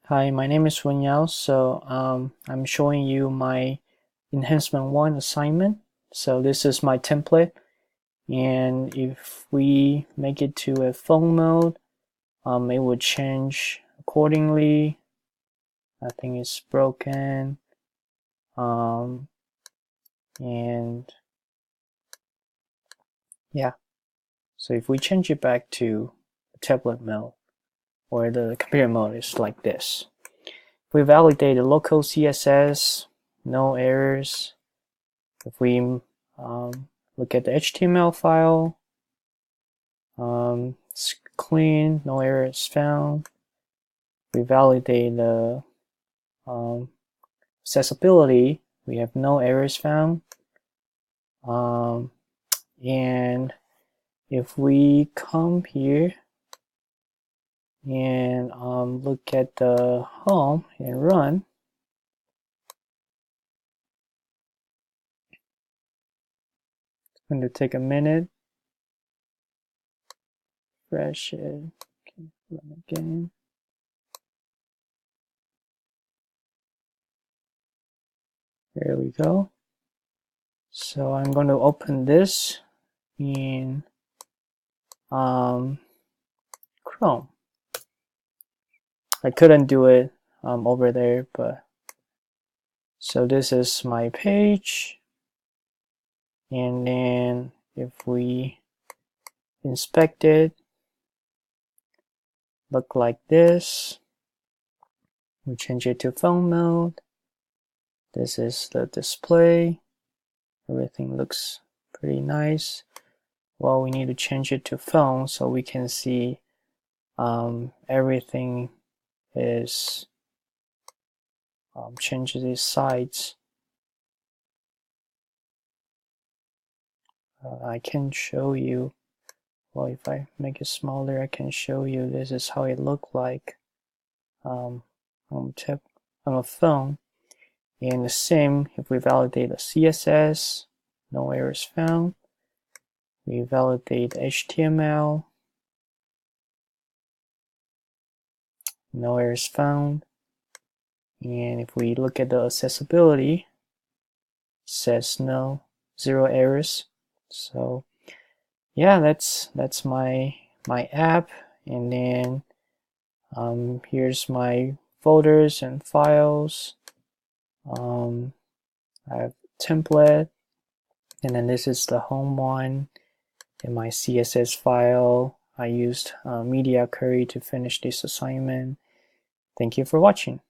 Hi, my name is Wen Yao. I'm showing you my Enhancement 1 assignment. So this is my template. And if we make it to a phone mode, it would change accordingly. I think it's broken. Um, and yeah, so if we change it back to the tablet mode or the computer mode, it's like this. We validate the local CSS, no errors. If we look at the HTML file, it's clean, no errors found. We validate the accessibility, we have no errors found. And if we come here and look at the home and run, it's going to take a minute. Refresh it. Okay, run again. There we go. So I'm going to open this in Chrome. I couldn't do it over there, but so this is my page. And then if we inspect it, look like this. We change it to phone mode. This is the display. Everything looks pretty nice. Well, we need to change it to phone so we can see everything is changes its size. I can show you. Well, if I make it smaller, I can show you this is how it looked like on a phone. And the same, if we validate the CSS, no errors found. We validate HTML, no errors found. And if we look at the accessibility, it says no, 0 errors. So yeah, that's my app. And then here's my folders and files. I have template, and then this is the home one. In my CSS file, I used Media Query to finish this assignment. Thank you for watching.